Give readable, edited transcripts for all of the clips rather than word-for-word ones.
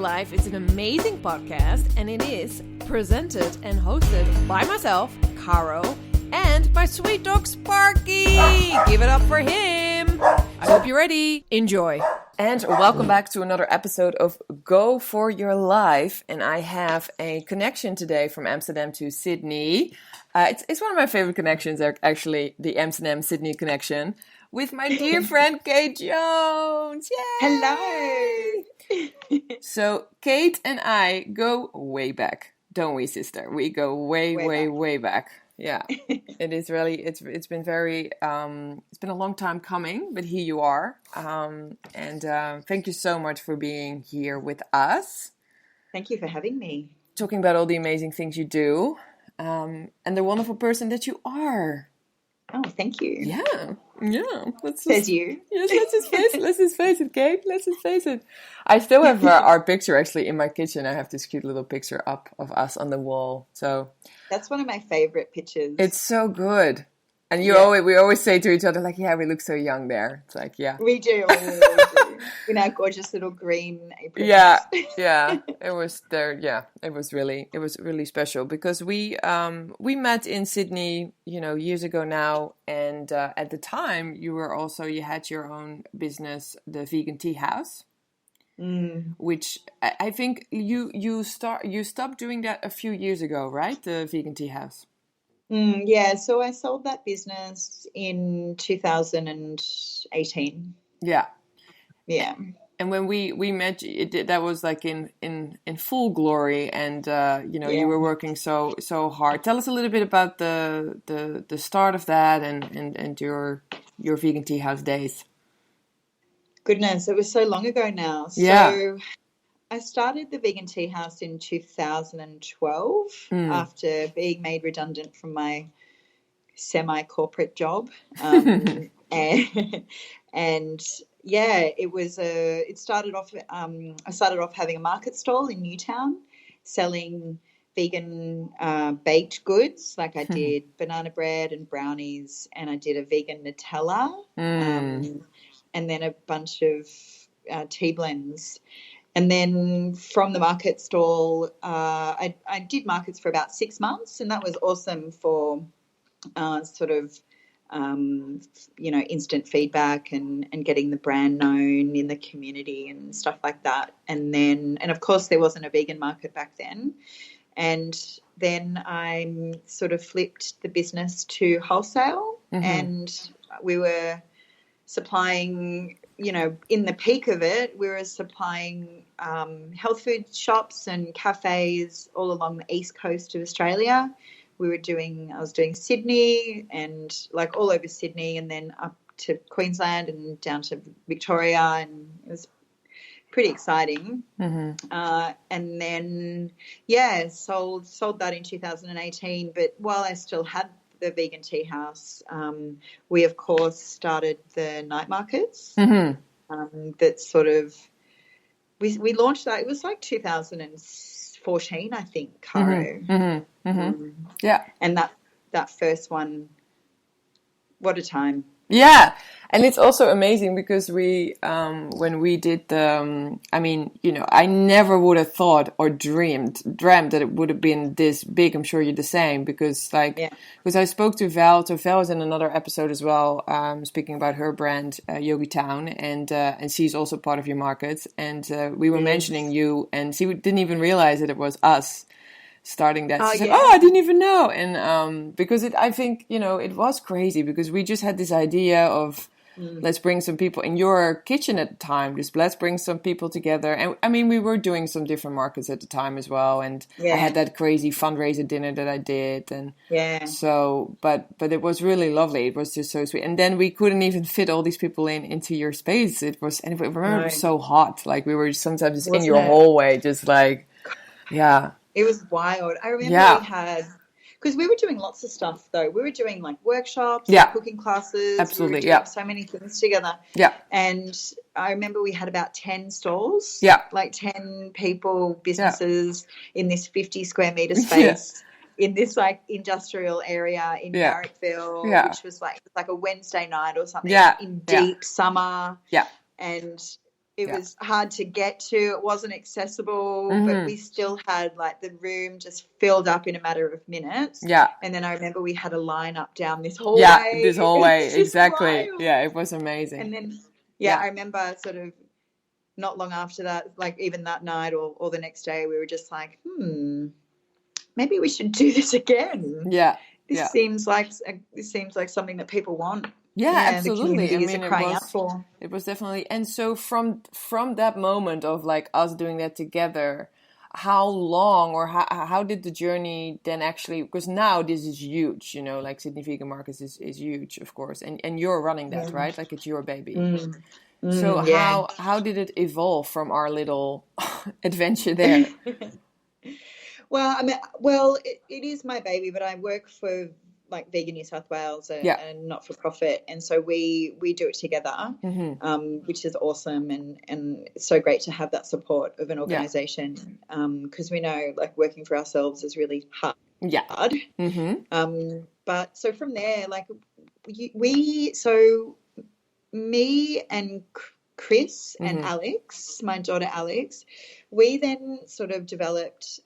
Life is an amazing podcast, and it is presented and hosted by myself, Caro, and my sweet dog Sparky. Give it up for him. I hope you're ready. Enjoy. And welcome back to another episode of Go For Your Life. And I have a connection today from Amsterdam to Sydney. It's one of my favorite connections, actually, the Amsterdam-Sydney connection, with my dear friend Kate Jones. Yay! Hello! So Kate and I go way back, don't we, sister? We go way back. Yeah, it is really. It's been very. It's been a long time coming, but here you are. And thank you so much for being here with us. Thank you for having me. Talking about all the amazing things you do, and the wonderful person that you are. Oh, thank you. Yeah. Says you. Yes, let's just face it, Kate. Let's just face it. I still have our picture actually in my kitchen. I have this cute little picture up of us on the wall. So that's one of my favorite pictures. It's so good. And we always say to each other, like, yeah, we look so young there. It's like, yeah. We do. We really do. In our gorgeous little green aprons. Yeah. It was there. Yeah, it was really special because we met in Sydney, years ago now. And at the time, you had your own business, the Vegan Tea House. Which I think you stopped doing that a few years ago, right? The Vegan Tea House. Yeah, so I sold that business in 2018. Yeah. And when we met, that was like in full glory, and you were working so hard. Tell us a little bit about the start of that and your Vegan Tea House days. Goodness, it was so long ago now. Yeah. So I started the Vegan Tea House in 2012 after being made redundant from my semi-corporate job. And yeah, it started off, I started off having a market stall in Newtown selling vegan baked goods. Like I did banana bread and brownies, and I did a vegan Nutella and then a bunch of tea blends. And then from the market stall, I did markets for about 6 months, and that was awesome for instant feedback and getting the brand known in the community and stuff like that. And of course there wasn't a vegan market back then. And then I sort of flipped the business to wholesale, and we were supplying, in the peak of it, we were supplying health food shops and cafes all along the east coast of Australia. I was doing Sydney and like all over Sydney, and then up to Queensland and down to Victoria, and it was pretty exciting. And then, sold that in 2018. But while I still had the Vegan Tea House, we of course started the night markets. That sort of we launched that. It was like 2014, I think, Caro. Yeah, and that first one, what a time. Yeah, and it's also amazing because we, when we did the, I never would have thought or dreamed that it would have been this big. I'm sure you're the same because because I spoke to Val. So Val is in another episode as well, speaking about her brand, Yogi Town, and she's also part of your market. And we were mentioning you, and she didn't even realize that it was us starting that. She said, I didn't even know. And because I think, it was crazy because we just had this idea of let's bring some people in your kitchen at the time. Just let's bring some people together. And we were doing some different markets at the time as well. And I had that crazy fundraiser dinner that I did. And so, but it was really lovely. It was just so sweet. And then we couldn't even fit all these people into your space. It was so hot. Like we were sometimes in your hallway, just like, It was wild. I remember we had, because we were doing lots of stuff though. We were doing like workshops, cooking classes. Absolutely, we were doing so many things together. Yeah. And I remember we had about 10 stalls. Yeah. Like 10 people, businesses in this 50 square meter space in this like industrial area in Marrickville, which was like a Wednesday night or something in deep summer. Yeah. And It was hard to get to. It wasn't accessible, but we still had like the room just filled up in a matter of minutes. Yeah. And then I remember we had a line up down this hallway. Yeah, this hallway, It's just exactly. wild. Yeah, it was amazing. And then, Yeah. I remember sort of not long after that, like even that night or the next day, we were just like, maybe we should do this again. Yeah. This seems like something that people want. Yeah, absolutely. The communities are crying out for. It was definitely, and so from that moment of like us doing that together, how long or how did the journey then actually? Because now this is huge, you know, like Sydney Vegan Markets is huge, of course, and you're running that, right? Like it's your baby. So how did it evolve from our little adventure there? Well, it is my baby, but I work for like Vegan New South Wales and not for profit, and so we do it together, which is awesome, and it's so great to have that support of an organisation, because we know like working for ourselves is really hard. But so from there, like me and Chris and Alex, my daughter Alex, we then sort of developed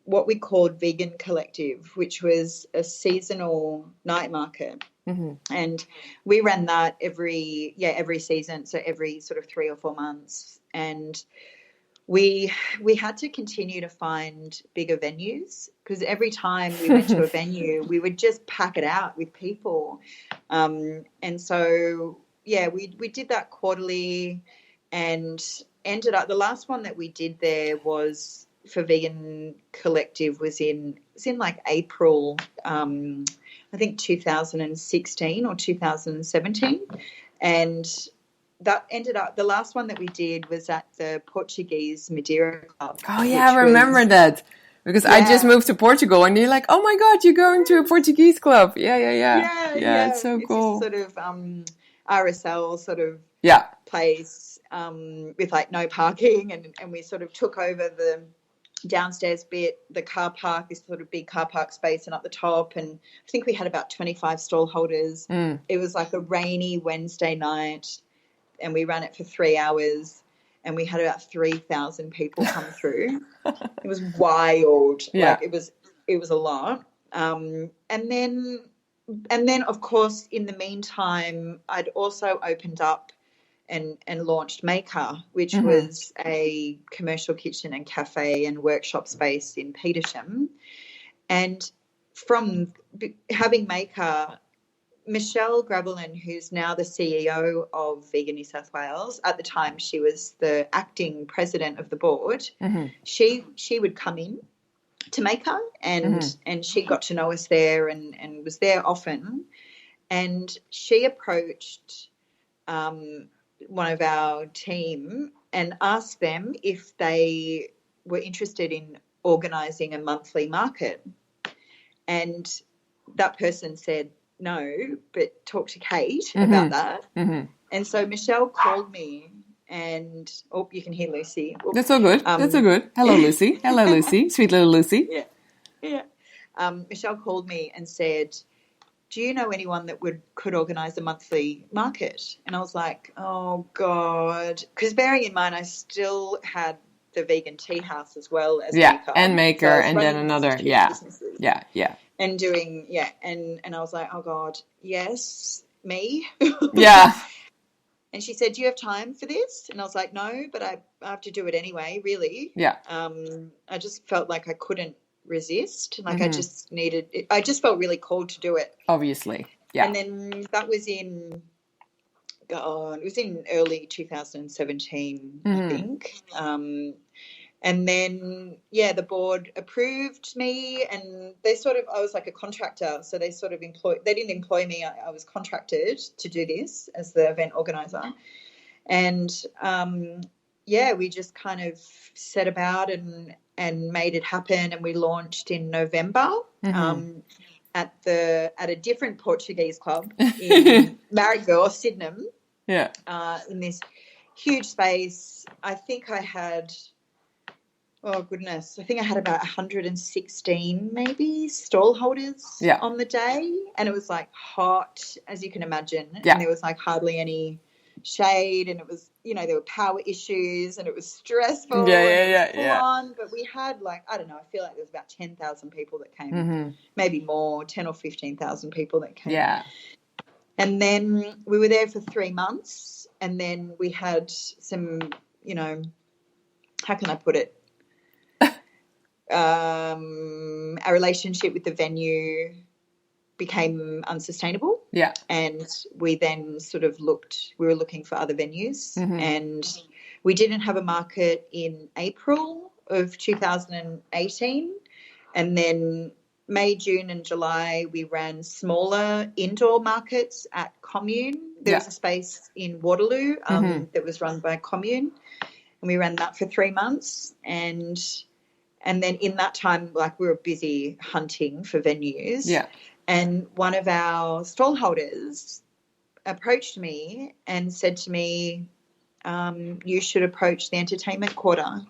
what we called Vegan Collective, which was a seasonal night market. And we ran that every season, so every sort of 3 or 4 months. And we had to continue to find bigger venues, because every time we went to a venue, we would just pack it out with people. And so, we did that quarterly, and ended up, the last one that we did there was for Vegan Collective was in like April, I think 2016 or 2017. And that ended up, the last one that we did was at the Portuguese Madeira Club. Oh yeah, I remember that. Because I just moved to Portugal, and you're like, oh my God, you're going to a Portuguese club. Yeah, it's so cool. It's this sort of RSL sort of place with like no parking, and we sort of took over the downstairs bit, the car park, this sort of big car park space, and up the top, and I think we had about 25 stall holders. It was like a rainy Wednesday night, and we ran it for 3 hours, and we had about 3,000 people come through. It was wild. Like it was a lot. And then of course in the meantime I'd also opened up and launched Maker, which was a commercial kitchen and cafe and workshop space in Petersham. And from having Maker, Michelle Gravelin, who's now the CEO of Vegan New South Wales, at the time she was the acting president of the board, she would come in to Maker, and she got to know us there and was there often. And she approached one of our team and asked them if they were interested in organising a monthly market. And that person said, no, but talk to Kate about that. And so Michelle called me, and you can hear Lucy. That's all good. That's all good. Hello, Lucy. Hello, Lucy. Sweet little Lucy. Michelle called me and said, do you know anyone that could organise a monthly market? And I was like, oh God, because bearing in mind I still had the vegan tea house as well as Maker. And Maker, so and then another and doing and I was like, oh God, yes, me. And she said, do you have time for this? And I was like, no, but I have to do it anyway, really. I just felt like I couldn't resist. Like I just needed it. I just felt really called to do it. Obviously. And then that was in early 2017, I think. And then, the board approved me, and I was like a contractor. So they didn't employ me. I was contracted to do this as the event organizer. And, we just kind of set about and made it happen. And we launched in November at a different Portuguese club in Marrickville, Sydenham. In this huge space. I think I had... Oh, goodness. I think I had about 116 maybe stall holders on the day, and it was like hot, as you can imagine. And there was like hardly any shade, and it was, there were power issues, and it was stressful. Yeah, and yeah, it was full yeah. on. But we had I don't know, I feel like there was about 10,000 people that came, maybe more, 10 or 15,000 people that came. Yeah. And then we were there for 3 months, and then we had some, how can I put it? Our relationship with the venue became unsustainable. Yeah. And we then we were looking for other venues, and we didn't have a market in April of 2018. And then May, June and July, we ran smaller indoor markets at Commune. There was a space in Waterloo that was run by Commune, and we ran that for 3 months. And then in that time, we were busy hunting for venues. Yeah. And one of our stall holders approached me and said to me, you should approach the entertainment quarter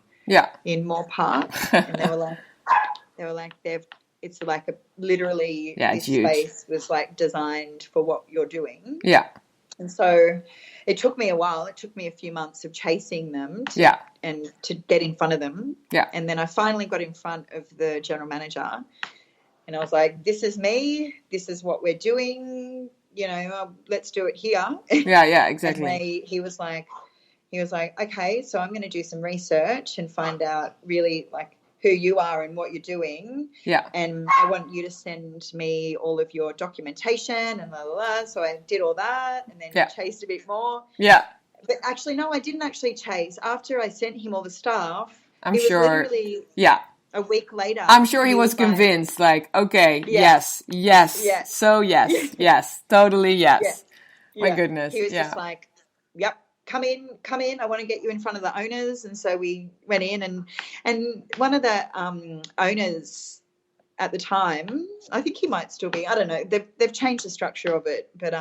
in Moore Park. And they were like, it's literally this space was designed for what you're doing. Yeah. And so it took me a while. It took me a few months of chasing them and to get in front of them. Yeah. And then I finally got in front of the general manager, and I was like, this is me. This is what we're doing. Let's do it here. Yeah, exactly. And he was like, okay, so I'm going to do some research and find out really who you are and what you're doing. Yeah. And I want you to send me all of your documentation and blah, blah, blah. So I did all that, and then chased a bit more. Yeah. But actually, no, I didn't actually chase. After I sent him all the stuff, I'm sure. Literally a week later. I'm sure he was convinced, okay, yes, so yes, totally yes. My goodness. He was just like, yep. Come in. I want to get you in front of the owners. And so we went in, and one of the owners at the time, I think he might still be, I don't know, they've changed the structure of it, but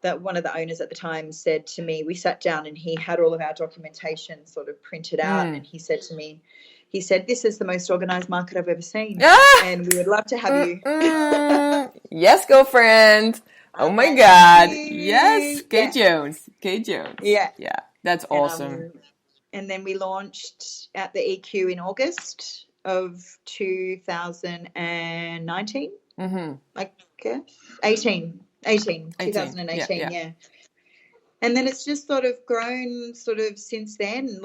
that one of the owners at the time said to me, we sat down and he had all of our documentation sort of printed out, and he said to me, this is the most organised market I've ever seen, and we would love to have you. Yes, girlfriend. Oh my God. Yes. Kate Jones. Yeah. That's awesome. And then we launched at the EQ in August of 2019. I guess 2018. Yeah. And then it's just sort of grown since then,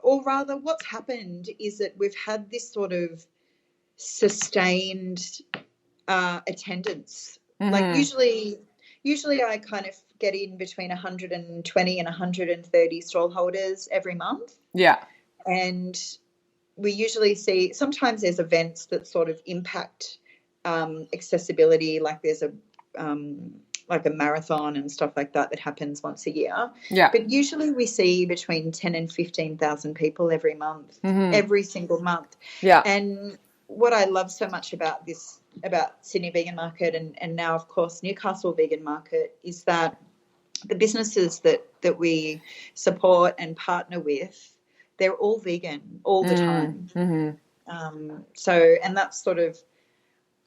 or rather what's happened is that we've had this sort of sustained attendance. Usually I kind of get in between 120 and 130 stall holders every month. Yeah. And we usually see, sometimes there's events that sort of impact accessibility, there's a marathon and stuff like that happens once a year. Yeah. But usually we see between 10 and 15,000 people every month, every single month. Yeah. And what I love so much about Sydney Vegan Market and now, of course, Newcastle Vegan Market is that the businesses that we support and partner with, they're all vegan all the time. And that's sort of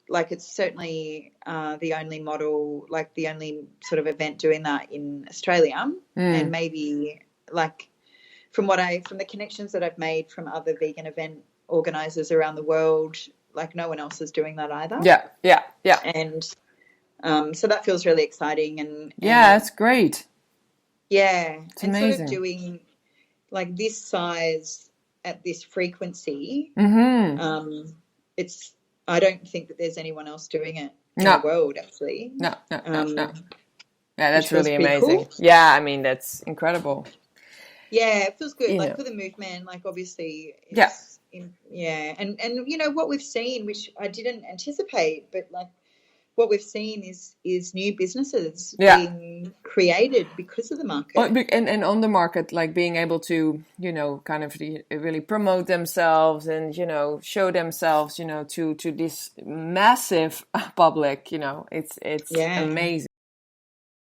it's certainly the only model, the only sort of event doing that in Australia. And maybe from the connections that I've made from other vegan event organisers around the world, no one else is doing that either. Yeah. And so that feels really exciting. And it's great. Yeah. It's amazing. Sort of doing this size at this frequency, I don't think that there's anyone else doing it in the world, actually. No. Yeah, that's really amazing. Cool. Yeah, I mean, that's incredible. Yeah, it feels good. For the movement, obviously. It's, And what we've seen, which I didn't anticipate, but what we've seen is new businesses being created because of the market. And on the market, being able to, kind of really promote themselves and, show themselves, to this massive public, it's amazing.